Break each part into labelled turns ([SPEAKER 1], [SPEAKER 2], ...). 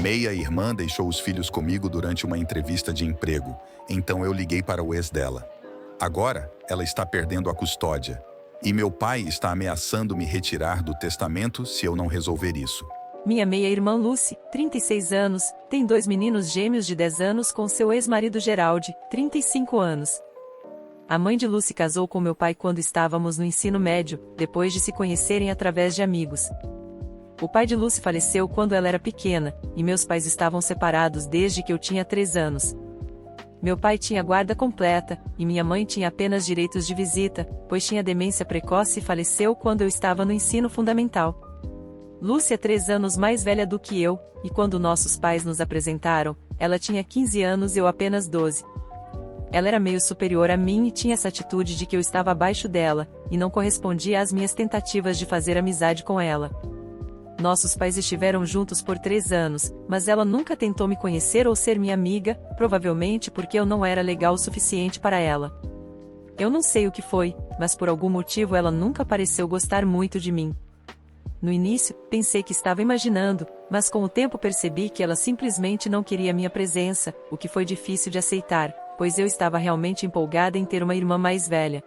[SPEAKER 1] Meia-irmã deixou os filhos comigo durante uma entrevista de emprego, então eu liguei para o ex dela. Agora, ela está perdendo a custódia. E meu pai está ameaçando me retirar do testamento se eu não resolver isso.
[SPEAKER 2] Minha meia-irmã Lucy, 36 anos, tem 2 meninos gêmeos de 10 anos com seu ex-marido Gerald, 35 anos. A mãe de Lucy casou com meu pai quando estávamos no ensino médio, depois de se conhecerem através de amigos. O pai de Lucy faleceu quando ela era pequena, e meus pais estavam separados desde que eu tinha 3 anos. Meu pai tinha guarda completa, e minha mãe tinha apenas direitos de visita, pois tinha demência precoce e faleceu quando eu estava no ensino fundamental. Lucy é 3 anos mais velha do que eu, e quando nossos pais nos apresentaram, ela tinha 15 anos e eu apenas 12. Ela era meio superior a mim e tinha essa atitude de que eu estava abaixo dela, e não correspondia às minhas tentativas de fazer amizade com ela. Nossos pais estiveram juntos por 3 anos, mas ela nunca tentou me conhecer ou ser minha amiga, provavelmente porque eu não era legal o suficiente para ela. Eu não sei o que foi, mas por algum motivo ela nunca pareceu gostar muito de mim. No início, pensei que estava imaginando, mas com o tempo percebi que ela simplesmente não queria minha presença, o que foi difícil de aceitar, pois eu estava realmente empolgada em ter uma irmã mais velha.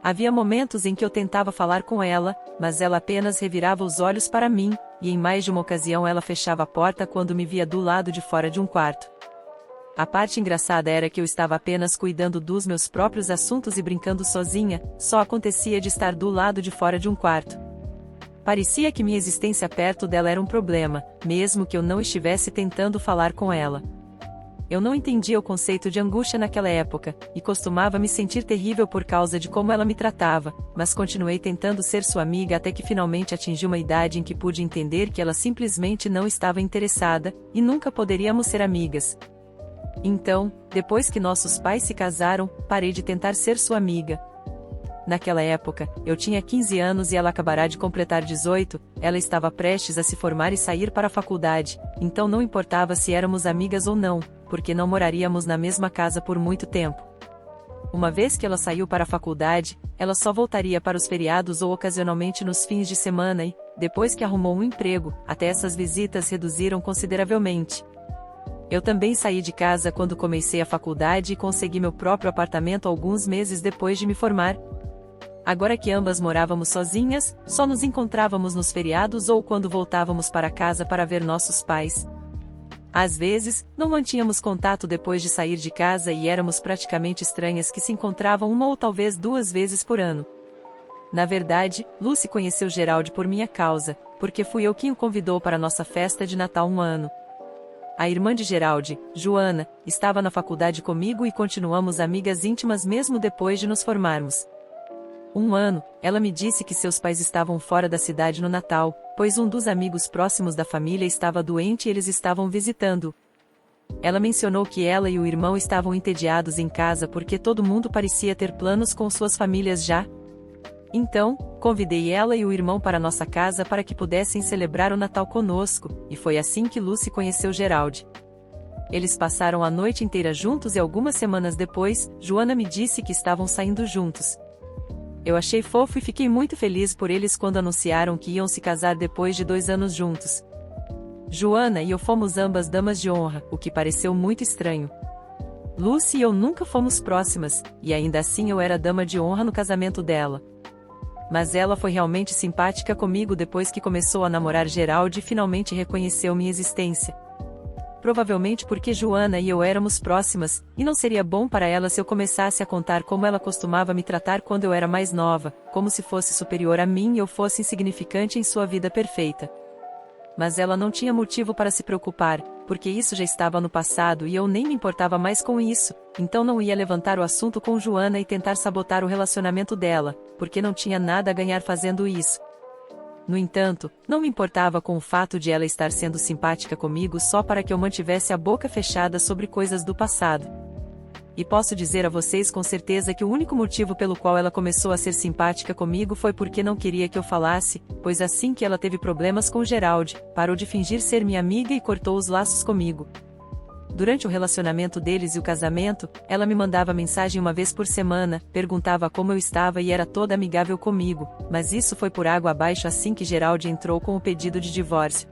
[SPEAKER 2] Havia momentos em que eu tentava falar com ela, mas ela apenas revirava os olhos para mim, e em mais de uma ocasião ela fechava a porta quando me via do lado de fora de um quarto. A parte engraçada era que eu estava apenas cuidando dos meus próprios assuntos e brincando sozinha, só acontecia de estar do lado de fora de um quarto. Parecia que minha existência perto dela era um problema, mesmo que eu não estivesse tentando falar com ela. Eu não entendia o conceito de angústia naquela época, e costumava me sentir terrível por causa de como ela me tratava, mas continuei tentando ser sua amiga até que finalmente atingi uma idade em que pude entender que ela simplesmente não estava interessada, e nunca poderíamos ser amigas. Então, depois que nossos pais se casaram, parei de tentar ser sua amiga. Naquela época, eu tinha 15 anos e ela acabará de completar 18, ela estava prestes a se formar e sair para a faculdade, então não importava se éramos amigas ou não, porque não moraríamos na mesma casa por muito tempo. Uma vez que ela saiu para a faculdade, ela só voltaria para os feriados ou ocasionalmente nos fins de semana e, depois que arrumou um emprego, até essas visitas reduziram consideravelmente. Eu também saí de casa quando comecei a faculdade e consegui meu próprio apartamento alguns meses depois de me formar. Agora que ambas morávamos sozinhas, só nos encontrávamos nos feriados ou quando voltávamos para casa para ver nossos pais. Às vezes, não mantínhamos contato depois de sair de casa e éramos praticamente estranhas que se encontravam 1 ou talvez 2 vezes por ano. Na verdade, Lucy conheceu Gerald por minha causa, porque fui eu quem o convidou para nossa festa de Natal um ano. A irmã de Gerald, Joana, estava na faculdade comigo e continuamos amigas íntimas mesmo depois de nos formarmos. Um ano, ela me disse que seus pais estavam fora da cidade no Natal, pois um dos amigos próximos da família estava doente e eles estavam visitando. Ela mencionou que ela e o irmão estavam entediados em casa porque todo mundo parecia ter planos com suas famílias já. Então, convidei ela e o irmão para nossa casa para que pudessem celebrar o Natal conosco, e foi assim que Lucy conheceu Gerald. Eles passaram a noite inteira juntos e algumas semanas depois, Joana me disse que estavam saindo juntos. Eu achei fofo e fiquei muito feliz por eles quando anunciaram que iam se casar depois de 2 anos juntos. Joana e eu fomos ambas damas de honra, o que pareceu muito estranho. Lucy e eu nunca fomos próximas, e ainda assim eu era dama de honra no casamento dela. Mas ela foi realmente simpática comigo depois que começou a namorar Gerald e finalmente reconheceu minha existência. Provavelmente porque Joana e eu éramos próximas, e não seria bom para ela se eu começasse a contar como ela costumava me tratar quando eu era mais nova, como se fosse superior a mim e eu fosse insignificante em sua vida perfeita. Mas ela não tinha motivo para se preocupar, porque isso já estava no passado e eu nem me importava mais com isso, então não ia levantar o assunto com Joana e tentar sabotar o relacionamento dela, porque não tinha nada a ganhar fazendo isso. No entanto, não me importava com o fato de ela estar sendo simpática comigo só para que eu mantivesse a boca fechada sobre coisas do passado. E posso dizer a vocês com certeza que o único motivo pelo qual ela começou a ser simpática comigo foi porque não queria que eu falasse, pois assim que ela teve problemas com Gerald, parou de fingir ser minha amiga e cortou os laços comigo. Durante o relacionamento deles e o casamento, ela me mandava mensagem 1 vez por semana, perguntava como eu estava e era toda amigável comigo, mas isso foi por água abaixo assim que Gerald entrou com o pedido de divórcio.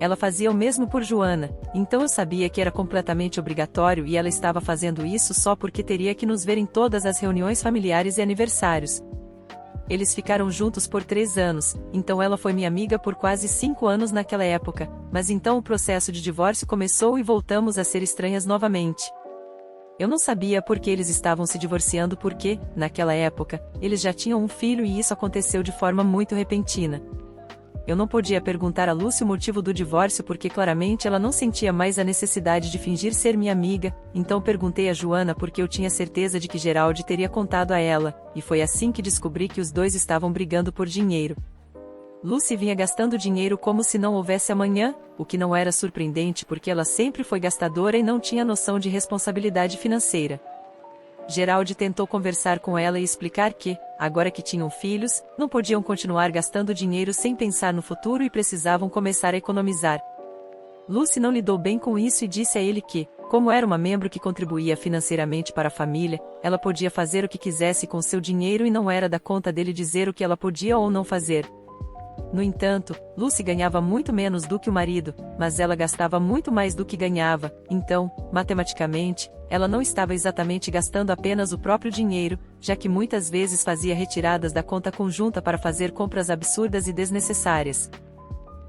[SPEAKER 2] Ela fazia o mesmo por Joana, então eu sabia que era completamente obrigatório e ela estava fazendo isso só porque teria que nos ver em todas as reuniões familiares e aniversários. Eles ficaram juntos por 3 anos, então ela foi minha amiga por quase 5 anos naquela época, mas então o processo de divórcio começou e voltamos a ser estranhas novamente. Eu não sabia por que eles estavam se divorciando porque, naquela época, eles já tinham um filho e isso aconteceu de forma muito repentina. Eu não podia perguntar a Lucy o motivo do divórcio porque claramente ela não sentia mais a necessidade de fingir ser minha amiga, então perguntei a Joana porque eu tinha certeza de que Geraldi teria contado a ela, e foi assim que descobri que os dois estavam brigando por dinheiro. Lucy vinha gastando dinheiro como se não houvesse amanhã, o que não era surpreendente porque ela sempre foi gastadora e não tinha noção de responsabilidade financeira. Geraldi tentou conversar com ela e explicar que, agora que tinham filhos, não podiam continuar gastando dinheiro sem pensar no futuro e precisavam começar a economizar. Lucy não lidou bem com isso e disse a ele que, como era uma membro que contribuía financeiramente para a família, ela podia fazer o que quisesse com seu dinheiro e não era da conta dele dizer o que ela podia ou não fazer. No entanto, Lucy ganhava muito menos do que o marido, mas ela gastava muito mais do que ganhava, então, matematicamente, ela não estava exatamente gastando apenas o próprio dinheiro, já que muitas vezes fazia retiradas da conta conjunta para fazer compras absurdas e desnecessárias.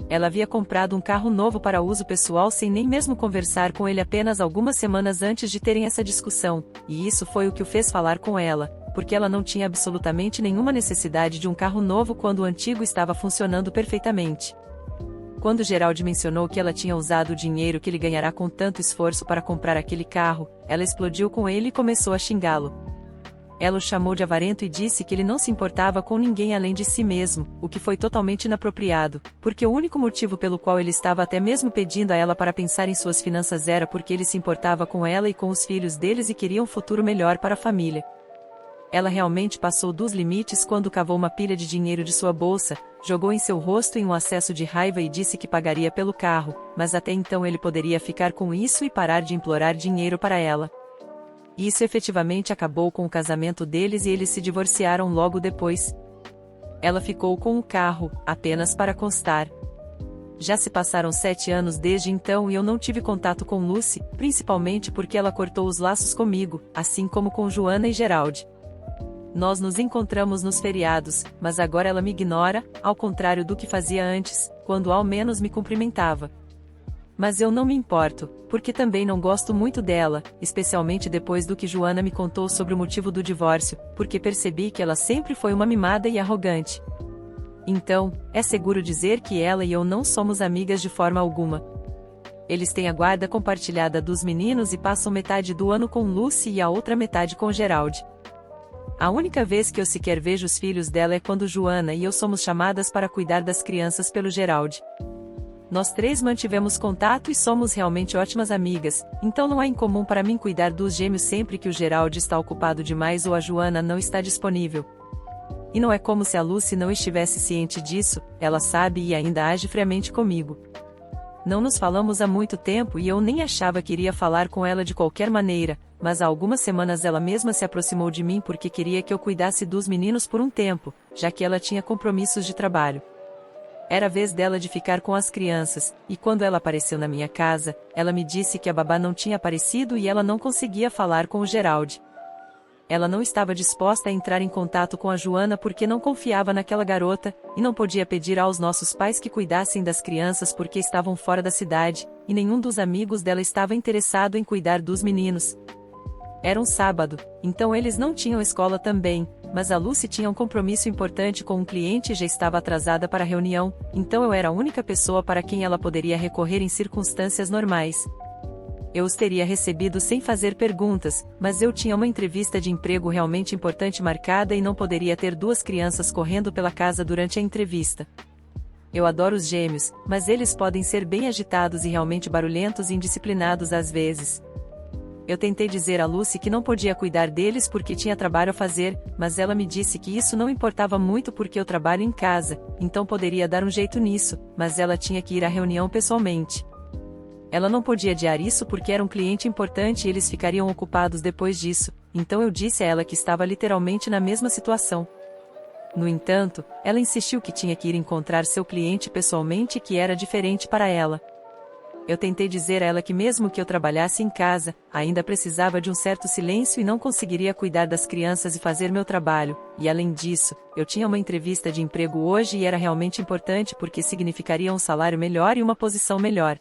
[SPEAKER 2] Ela havia comprado um carro novo para uso pessoal sem nem mesmo conversar com ele apenas algumas semanas antes de terem essa discussão, e isso foi o que o fez falar com ela, porque ela não tinha absolutamente nenhuma necessidade de um carro novo quando o antigo estava funcionando perfeitamente. Quando Geraldi mencionou que ela tinha usado o dinheiro que ele ganhará com tanto esforço para comprar aquele carro, ela explodiu com ele e começou a xingá-lo. Ela o chamou de avarento e disse que ele não se importava com ninguém além de si mesmo, o que foi totalmente inapropriado, porque o único motivo pelo qual ele estava até mesmo pedindo a ela para pensar em suas finanças era porque ele se importava com ela e com os filhos deles e queria um futuro melhor para a família. Ela realmente passou dos limites quando cavou uma pilha de dinheiro de sua bolsa, jogou em seu rosto em um acesso de raiva e disse que pagaria pelo carro, mas até então ele poderia ficar com isso e parar de implorar dinheiro para ela. Isso efetivamente acabou com o casamento deles e eles se divorciaram logo depois. Ela ficou com o carro, apenas para constar. Já se passaram 7 anos desde então e eu não tive contato com Lucy, principalmente porque ela cortou os laços comigo, assim como com Joana e Geraldi. Nós nos encontramos nos feriados, mas agora ela me ignora, ao contrário do que fazia antes, quando ao menos me cumprimentava. Mas eu não me importo, porque também não gosto muito dela, especialmente depois do que Joana me contou sobre o motivo do divórcio, porque percebi que ela sempre foi uma mimada e arrogante. Então, é seguro dizer que ela e eu não somos amigas de forma alguma. Eles têm a guarda compartilhada dos meninos e passam metade do ano com Lucy e a outra metade com Geraldi. A única vez que eu sequer vejo os filhos dela é quando Joana e eu somos chamadas para cuidar das crianças pelo Geraldi. Nós 3 mantivemos contato e somos realmente ótimas amigas, então não é incomum para mim cuidar dos gêmeos sempre que o Geraldi está ocupado demais ou a Joana não está disponível. E não é como se a Lucy não estivesse ciente disso, ela sabe e ainda age friamente comigo. Não nos falamos há muito tempo e eu nem achava que iria falar com ela de qualquer maneira, mas há algumas semanas ela mesma se aproximou de mim porque queria que eu cuidasse dos meninos por um tempo, já que ela tinha compromissos de trabalho. Era a vez dela de ficar com as crianças, e quando ela apareceu na minha casa, ela me disse que a babá não tinha aparecido e ela não conseguia falar com o Geraldi. Ela não estava disposta a entrar em contato com a Joana porque não confiava naquela garota, e não podia pedir aos nossos pais que cuidassem das crianças porque estavam fora da cidade, e nenhum dos amigos dela estava interessado em cuidar dos meninos. Era um sábado, então eles não tinham escola também, mas a Lucy tinha um compromisso importante com um cliente e já estava atrasada para a reunião, então eu era a única pessoa para quem ela poderia recorrer em circunstâncias normais. Eu os teria recebido sem fazer perguntas, mas eu tinha uma entrevista de emprego realmente importante marcada e não poderia ter 2 crianças correndo pela casa durante a entrevista. Eu adoro os gêmeos, mas eles podem ser bem agitados e realmente barulhentos e indisciplinados às vezes. Eu tentei dizer a Lucy que não podia cuidar deles porque tinha trabalho a fazer, mas ela me disse que isso não importava muito porque eu trabalho em casa, então poderia dar um jeito nisso, mas ela tinha que ir à reunião pessoalmente. Ela não podia adiar isso porque era um cliente importante e eles ficariam ocupados depois disso, então eu disse a ela que estava literalmente na mesma situação. No entanto, ela insistiu que tinha que ir encontrar seu cliente pessoalmente e que era diferente para ela. Eu tentei dizer a ela que mesmo que eu trabalhasse em casa, ainda precisava de um certo silêncio e não conseguiria cuidar das crianças e fazer meu trabalho, e além disso, eu tinha uma entrevista de emprego hoje e era realmente importante porque significaria um salário melhor e uma posição melhor.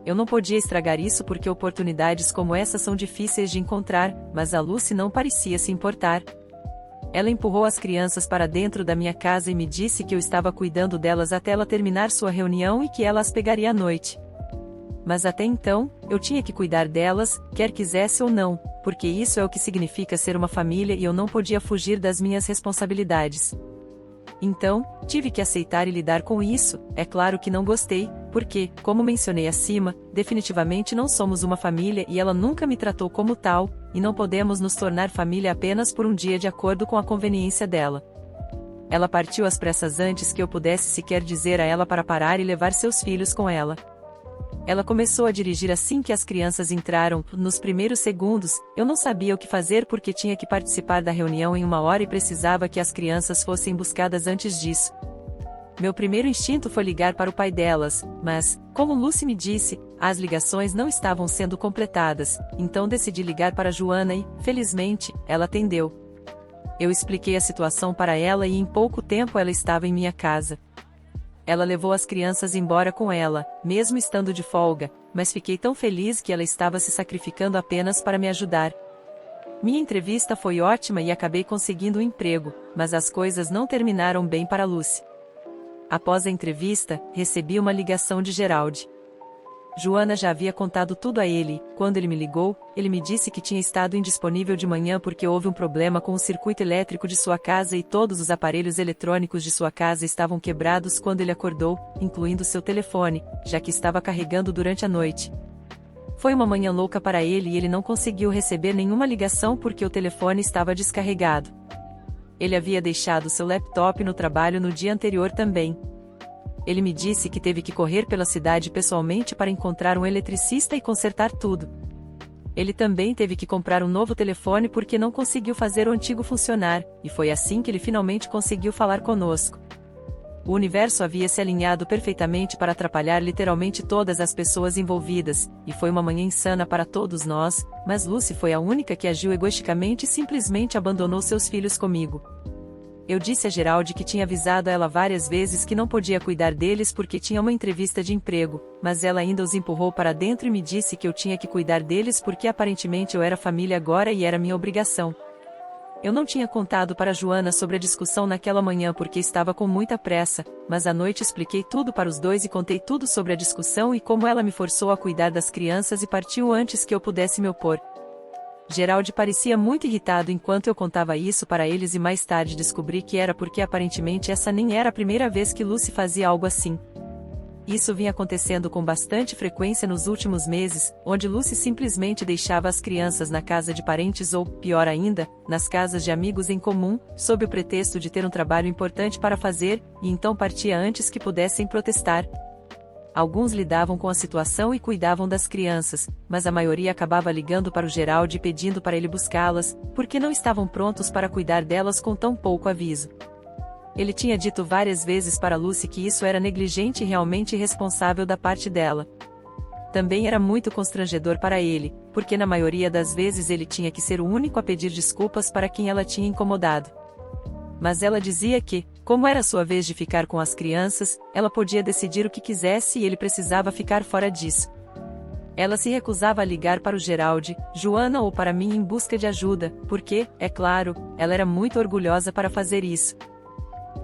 [SPEAKER 2] Eu não podia estragar isso porque oportunidades como essa são difíceis de encontrar, mas a Lucy não parecia se importar. Ela empurrou as crianças para dentro da minha casa e me disse que eu estava cuidando delas até ela terminar sua reunião e que ela as pegaria à noite. Mas até então, eu tinha que cuidar delas, quer quisesse ou não, porque isso é o que significa ser uma família e eu não podia fugir das minhas responsabilidades. Então, tive que aceitar e lidar com isso. É claro que não gostei, porque, como mencionei acima, definitivamente não somos uma família e ela nunca me tratou como tal, e não podemos nos tornar família apenas por um dia de acordo com a conveniência dela. Ela partiu às pressas antes que eu pudesse sequer dizer a ela para parar e levar seus filhos com ela. Ela começou a dirigir assim que as crianças entraram. Nos primeiros segundos, eu não sabia o que fazer porque tinha que participar da reunião em 1 hora e precisava que as crianças fossem buscadas antes disso. Meu primeiro instinto foi ligar para o pai delas, mas, como Lucy me disse, as ligações não estavam sendo completadas, então decidi ligar para Joana e, felizmente, ela atendeu. Eu expliquei a situação para ela e em pouco tempo ela estava em minha casa. Ela levou as crianças embora com ela, mesmo estando de folga, mas fiquei tão feliz que ela estava se sacrificando apenas para me ajudar. Minha entrevista foi ótima e acabei conseguindo um emprego, mas as coisas não terminaram bem para Lucy. Após a entrevista, recebi uma ligação de Gerald. Joana já havia contado tudo a ele. Quando ele me ligou, ele me disse que tinha estado indisponível de manhã porque houve um problema com o circuito elétrico de sua casa e todos os aparelhos eletrônicos de sua casa estavam quebrados quando ele acordou, incluindo seu telefone, já que estava carregando durante a noite. Foi uma manhã louca para ele e ele não conseguiu receber nenhuma ligação porque o telefone estava descarregado. Ele havia deixado seu laptop no trabalho no dia anterior também. Ele me disse que teve que correr pela cidade pessoalmente para encontrar um eletricista e consertar tudo. Ele também teve que comprar um novo telefone porque não conseguiu fazer o antigo funcionar, e foi assim que ele finalmente conseguiu falar conosco. O universo havia se alinhado perfeitamente para atrapalhar literalmente todas as pessoas envolvidas, e foi uma manhã insana para todos nós, mas Lucy foi a única que agiu egoisticamente e simplesmente abandonou seus filhos comigo. Eu disse a Gerald que tinha avisado a ela várias vezes que não podia cuidar deles porque tinha uma entrevista de emprego, mas ela ainda os empurrou para dentro e me disse que eu tinha que cuidar deles porque aparentemente eu era família agora e era minha obrigação. Eu não tinha contado para Joana sobre a discussão naquela manhã porque estava com muita pressa, mas à noite expliquei tudo para os dois e contei tudo sobre a discussão e como ela me forçou a cuidar das crianças e partiu antes que eu pudesse me opor. Gerald parecia muito irritado enquanto eu contava isso para eles e mais tarde descobri que era porque aparentemente essa nem era a primeira vez que Lucy fazia algo assim. Isso vinha acontecendo com bastante frequência nos últimos meses, onde Lucy simplesmente deixava as crianças na casa de parentes ou, pior ainda, nas casas de amigos em comum, sob o pretexto de ter um trabalho importante para fazer, e então partia antes que pudessem protestar. Alguns lidavam com a situação e cuidavam das crianças, mas a maioria acabava ligando para o Gerald e pedindo para ele buscá-las, porque não estavam prontos para cuidar delas com tão pouco aviso. Ele tinha dito várias vezes para Lucy que isso era negligente e realmente irresponsável da parte dela. Também era muito constrangedor para ele, porque na maioria das vezes ele tinha que ser o único a pedir desculpas para quem ela tinha incomodado. Mas ela dizia que, como era sua vez de ficar com as crianças, ela podia decidir o que quisesse e ele precisava ficar fora disso. Ela se recusava a ligar para o Gerald, Joana ou para mim em busca de ajuda, porque, é claro, ela era muito orgulhosa para fazer isso.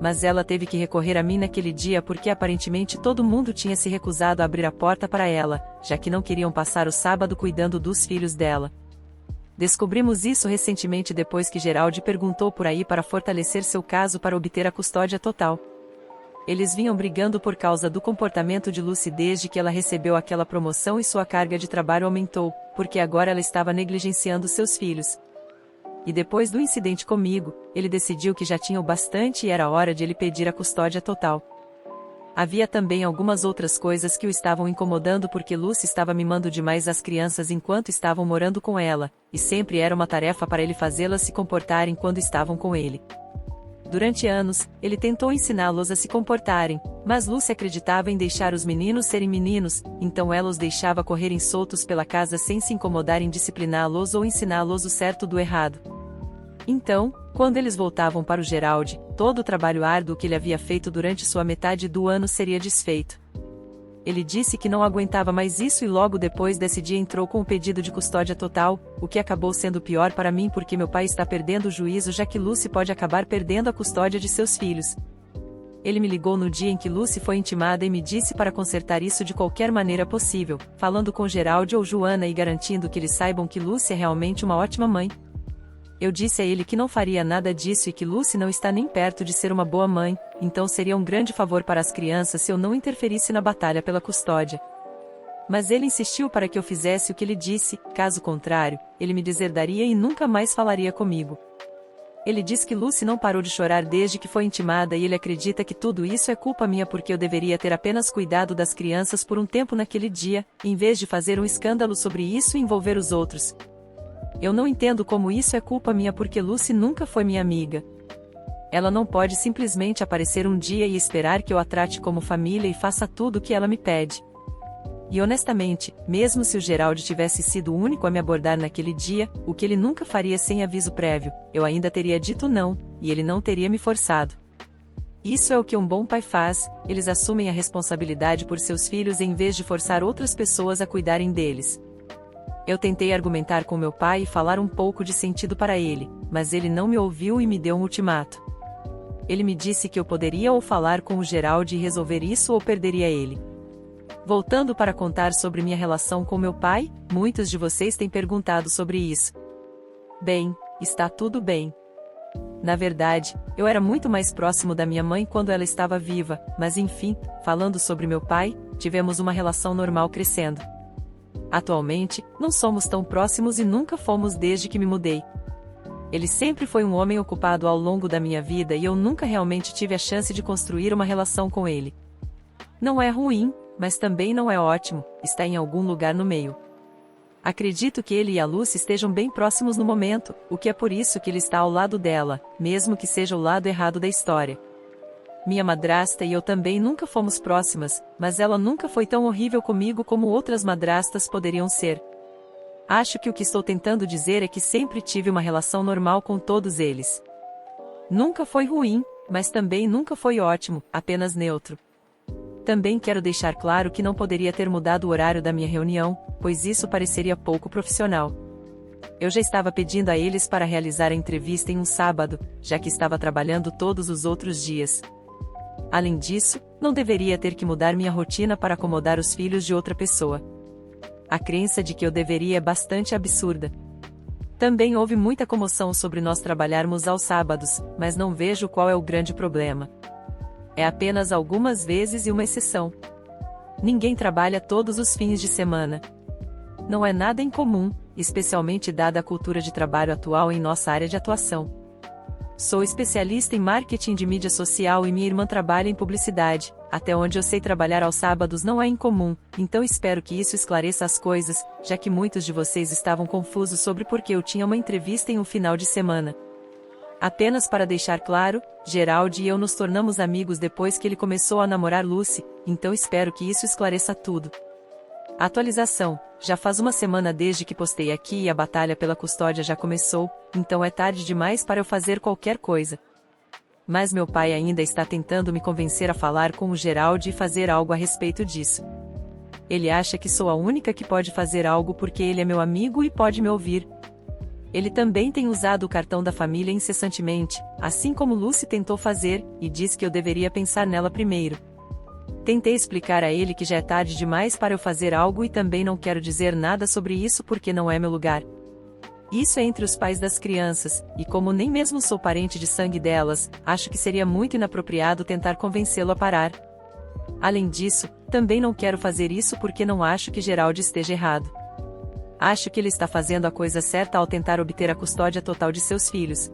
[SPEAKER 2] Mas ela teve que recorrer a mim naquele dia porque aparentemente todo mundo tinha se recusado a abrir a porta para ela, já que não queriam passar o sábado cuidando dos filhos dela. Descobrimos isso recentemente depois que Gerald perguntou por aí para fortalecer seu caso para obter a custódia total. Eles vinham brigando por causa do comportamento de Lucy desde que ela recebeu aquela promoção e sua carga de trabalho aumentou, porque agora ela estava negligenciando seus filhos. E depois do incidente comigo, ele decidiu que já tinha o bastante e era hora de ele pedir a custódia total. Havia também algumas outras coisas que o estavam incomodando porque Lucy estava mimando demais as crianças enquanto estavam morando com ela, e sempre era uma tarefa para ele fazê-las se comportarem quando estavam com ele. Durante anos, ele tentou ensiná-los a se comportarem, mas Lucy acreditava em deixar os meninos serem meninos, então ela os deixava correrem soltos pela casa sem se incomodar em discipliná-los ou ensiná-los o certo do errado. Então, quando eles voltavam para o Gerald, todo o trabalho árduo que ele havia feito durante sua metade do ano seria desfeito. Ele disse que não aguentava mais isso e logo depois desse dia entrou com o pedido de custódia total, o que acabou sendo pior para mim porque meu pai está perdendo o juízo já que Lucy pode acabar perdendo a custódia de seus filhos. Ele me ligou no dia em que Lucy foi intimada e me disse para consertar isso de qualquer maneira possível, falando com Gerald ou Joanna e garantindo que eles saibam que Lucy é realmente uma ótima mãe. Eu disse a ele que não faria nada disso e que Lucy não está nem perto de ser uma boa mãe, então seria um grande favor para as crianças se eu não interferisse na batalha pela custódia. Mas ele insistiu para que eu fizesse o que ele disse, caso contrário, ele me deserdaria e nunca mais falaria comigo. Ele diz que Lucy não parou de chorar desde que foi intimada e ele acredita que tudo isso é culpa minha porque eu deveria ter apenas cuidado das crianças por um tempo naquele dia, em vez de fazer um escândalo sobre isso e envolver os outros. Eu não entendo como isso é culpa minha porque Lucy nunca foi minha amiga. Ela não pode simplesmente aparecer um dia e esperar que eu a trate como família e faça tudo o que ela me pede. E honestamente, mesmo se o Gerald tivesse sido o único a me abordar naquele dia, o que ele nunca faria sem aviso prévio, eu ainda teria dito não, e ele não teria me forçado. Isso é o que um bom pai faz, eles assumem a responsabilidade por seus filhos em vez de forçar outras pessoas a cuidarem deles. Eu tentei argumentar com meu pai e falar um pouco de sentido para ele, mas ele não me ouviu e me deu um ultimato. Ele me disse que eu poderia ou falar com o Gerald e resolver isso ou perderia ele. Voltando para contar sobre minha relação com meu pai, muitos de vocês têm perguntado sobre isso. Bem, está tudo bem. Na verdade, eu era muito mais próximo da minha mãe quando ela estava viva, mas enfim, falando sobre meu pai, tivemos uma relação normal crescendo. Atualmente, não somos tão próximos e nunca fomos desde que me mudei. Ele sempre foi um homem ocupado ao longo da minha vida e eu nunca realmente tive a chance de construir uma relação com ele. Não é ruim, mas também não é ótimo, está em algum lugar no meio. Acredito que ele e a Lucy estejam bem próximos no momento, o que é por isso que ele está ao lado dela, mesmo que seja o lado errado da história. Minha madrasta e eu também nunca fomos próximas, mas ela nunca foi tão horrível comigo como outras madrastas poderiam ser. Acho que o que estou tentando dizer é que sempre tive uma relação normal com todos eles. Nunca foi ruim, mas também nunca foi ótimo, apenas neutro. Também quero deixar claro que não poderia ter mudado o horário da minha reunião, pois isso pareceria pouco profissional. Eu já estava pedindo a eles para realizar a entrevista em um sábado, já que estava trabalhando todos os outros dias. Além disso, não deveria ter que mudar minha rotina para acomodar os filhos de outra pessoa. A crença de que eu deveria é bastante absurda. Também houve muita comoção sobre nós trabalharmos aos sábados, mas não vejo qual é o grande problema. É apenas algumas vezes e uma exceção. Ninguém trabalha todos os fins de semana. Não é nada incomum, especialmente dada a cultura de trabalho atual em nossa área de atuação. Sou especialista em marketing de mídia social e minha irmã trabalha em publicidade. Até onde eu sei, trabalhar aos sábados não é incomum, então espero que isso esclareça as coisas, já que muitos de vocês estavam confusos sobre por que eu tinha uma entrevista em um final de semana. Apenas para deixar claro, Gerald e eu nos tornamos amigos depois que ele começou a namorar Lucy, então espero que isso esclareça tudo. Atualização: já faz uma semana desde que postei aqui e a batalha pela custódia já começou, então é tarde demais para eu fazer qualquer coisa. Mas meu pai ainda está tentando me convencer a falar com o Gerald e fazer algo a respeito disso. Ele acha que sou a única que pode fazer algo porque ele é meu amigo e pode me ouvir. Ele também tem usado o cartão da família incessantemente, assim como Lucy tentou fazer, e diz que eu deveria pensar nela primeiro. Tentei explicar a ele que já é tarde demais para eu fazer algo e também não quero dizer nada sobre isso porque não é meu lugar. Isso é entre os pais das crianças, e como nem mesmo sou parente de sangue delas, acho que seria muito inapropriado tentar convencê-lo a parar. Além disso, também não quero fazer isso porque não acho que Gerald esteja errado. Acho que ele está fazendo a coisa certa ao tentar obter a custódia total de seus filhos.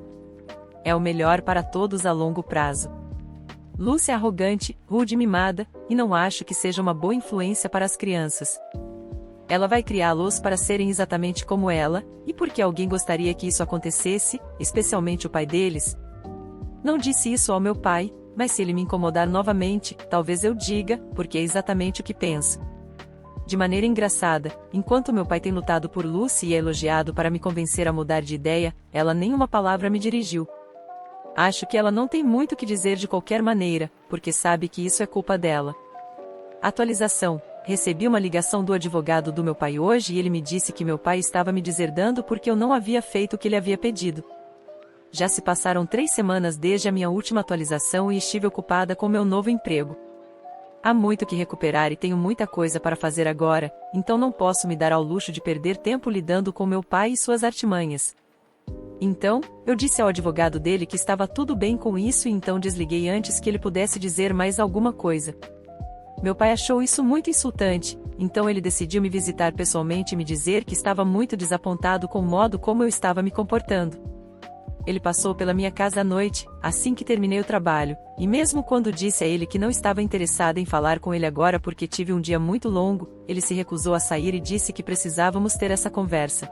[SPEAKER 2] É o melhor para todos a longo prazo. Lucy é arrogante, rude e mimada, e não acho que seja uma boa influência para as crianças. Ela vai criá-los para serem exatamente como ela, e por que alguém gostaria que isso acontecesse, especialmente o pai deles? Não disse isso ao meu pai, mas se ele me incomodar novamente, talvez eu diga, porque é exatamente o que penso. De maneira engraçada, enquanto meu pai tem lutado por Lucy e é elogiado para me convencer a mudar de ideia, ela nem uma palavra me dirigiu. Acho que ela não tem muito o que dizer de qualquer maneira, porque sabe que isso é culpa dela. Atualização. Recebi uma ligação do advogado do meu pai hoje e ele me disse que meu pai estava me deserdando porque eu não havia feito o que ele havia pedido. Já se passaram 3 semanas desde a minha última atualização e estive ocupada com meu novo emprego. Há muito que recuperar e tenho muita coisa para fazer agora, então não posso me dar ao luxo de perder tempo lidando com meu pai e suas artimanhas. Então, eu disse ao advogado dele que estava tudo bem com isso e então desliguei antes que ele pudesse dizer mais alguma coisa. Meu pai achou isso muito insultante, então ele decidiu me visitar pessoalmente e me dizer que estava muito desapontado com o modo como eu estava me comportando. Ele passou pela minha casa à noite, assim que terminei o trabalho, e mesmo quando disse a ele que não estava interessada em falar com ele agora porque tive um dia muito longo, ele se recusou a sair e disse que precisávamos ter essa conversa.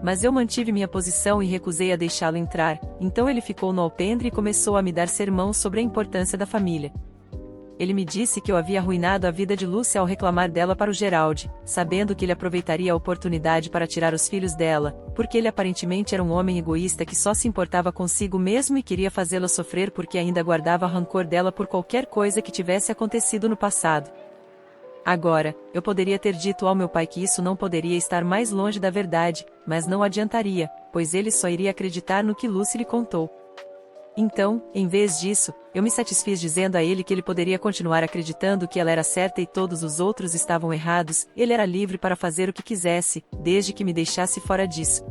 [SPEAKER 2] Mas eu mantive minha posição e recusei a deixá-lo entrar, então ele ficou no alpendre e começou a me dar sermão sobre a importância da família. Ele me disse que eu havia arruinado a vida de Lucy ao reclamar dela para o Gerald, sabendo que ele aproveitaria a oportunidade para tirar os filhos dela, porque ele aparentemente era um homem egoísta que só se importava consigo mesmo e queria fazê-la sofrer porque ainda guardava rancor dela por qualquer coisa que tivesse acontecido no passado. Agora, eu poderia ter dito ao meu pai que isso não poderia estar mais longe da verdade, mas não adiantaria, pois ele só iria acreditar no que Lucy lhe contou. Então, em vez disso, eu me satisfiz dizendo a ele que ele poderia continuar acreditando que ela era certa e todos os outros estavam errados, ele era livre para fazer o que quisesse, desde que me deixasse fora disso.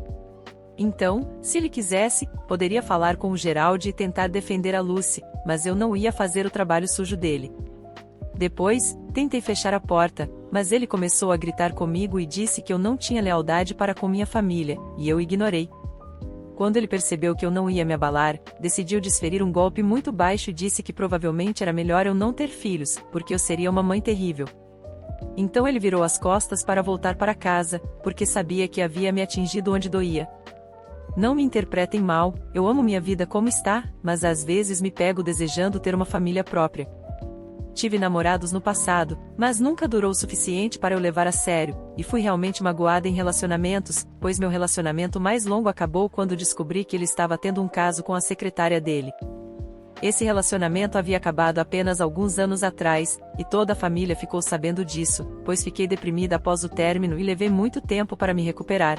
[SPEAKER 2] Então, se ele quisesse, poderia falar com o Gerald e tentar defender a Lucy, mas eu não ia fazer o trabalho sujo dele. Depois, tentei fechar a porta, mas ele começou a gritar comigo e disse que eu não tinha lealdade para com minha família, e eu ignorei. Quando ele percebeu que eu não ia me abalar, decidiu desferir um golpe muito baixo e disse que provavelmente era melhor eu não ter filhos, porque eu seria uma mãe terrível. Então ele virou as costas para voltar para casa, porque sabia que havia me atingido onde doía. Não me interpretem mal, eu amo minha vida como está, mas às vezes me pego desejando ter uma família própria. Tive namorados no passado, mas nunca durou o suficiente para eu levar a sério, e fui realmente magoada em relacionamentos, pois meu relacionamento mais longo acabou quando descobri que ele estava tendo um caso com a secretária dele. Esse relacionamento havia acabado apenas alguns anos atrás, e toda a família ficou sabendo disso, pois fiquei deprimida após o término e levei muito tempo para me recuperar.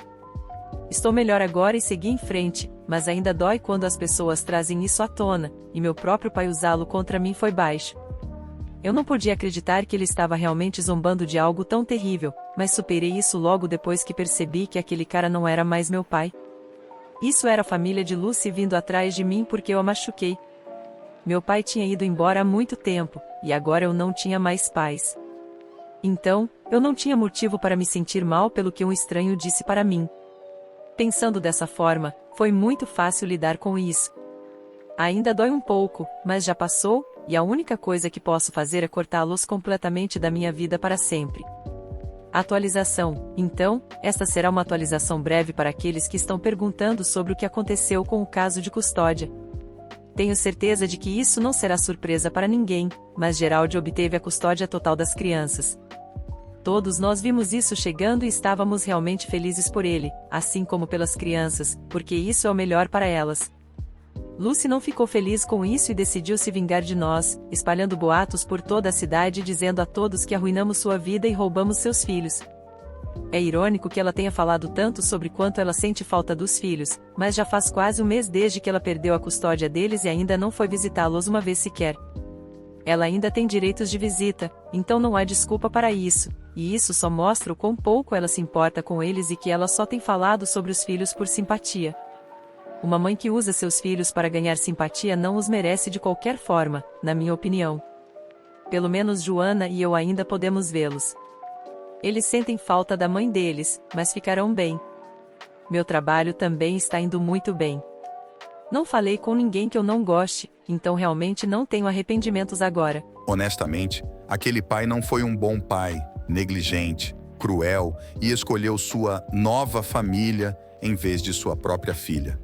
[SPEAKER 2] Estou melhor agora e segui em frente, mas ainda dói quando as pessoas trazem isso à tona, e meu próprio pai usá-lo contra mim foi baixo. Eu não podia acreditar que ele estava realmente zombando de algo tão terrível, mas superei isso logo depois que percebi que aquele cara não era mais meu pai. Isso era a família de Lucy vindo atrás de mim porque eu a machuquei. Meu pai tinha ido embora há muito tempo, e agora eu não tinha mais pais. Então, eu não tinha motivo para me sentir mal pelo que um estranho disse para mim. Pensando dessa forma, foi muito fácil lidar com isso. Ainda dói um pouco, mas já passou, e a única coisa que posso fazer é cortá-los completamente da minha vida para sempre. Atualização. Então, esta será uma atualização breve para aqueles que estão perguntando sobre o que aconteceu com o caso de custódia. Tenho certeza de que isso não será surpresa para ninguém, mas Gerald obteve a custódia total das crianças. Todos nós vimos isso chegando e estávamos realmente felizes por ele, assim como pelas crianças, porque isso é o melhor para elas. Lucy não ficou feliz com isso e decidiu se vingar de nós, espalhando boatos por toda a cidade e dizendo a todos que arruinamos sua vida e roubamos seus filhos. É irônico que ela tenha falado tanto sobre quanto ela sente falta dos filhos, mas já faz quase um mês desde que ela perdeu a custódia deles e ainda não foi visitá-los uma vez sequer. Ela ainda tem direitos de visita, então não há desculpa para isso, e isso só mostra o quão pouco ela se importa com eles e que ela só tem falado sobre os filhos por simpatia. Uma mãe que usa seus filhos para ganhar simpatia não os merece de qualquer forma, na minha opinião. Pelo menos Joana e eu ainda podemos vê-los. Eles sentem falta da mãe deles, mas ficarão bem. Meu trabalho também está indo muito bem. Não falei com ninguém que eu não goste, então realmente não tenho arrependimentos agora.
[SPEAKER 1] Honestamente, aquele pai não foi um bom pai, negligente, cruel e escolheu sua nova família em vez de sua própria filha.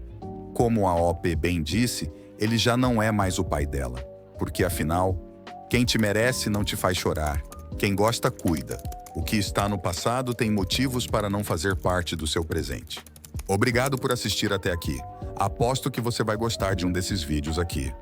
[SPEAKER 1] Como a OP bem disse, ele já não é mais o pai dela. Porque afinal, quem te merece não te faz chorar. Quem gosta, cuida. O que está no passado tem motivos para não fazer parte do seu presente. Obrigado por assistir até aqui. Aposto que você vai gostar de um desses vídeos aqui.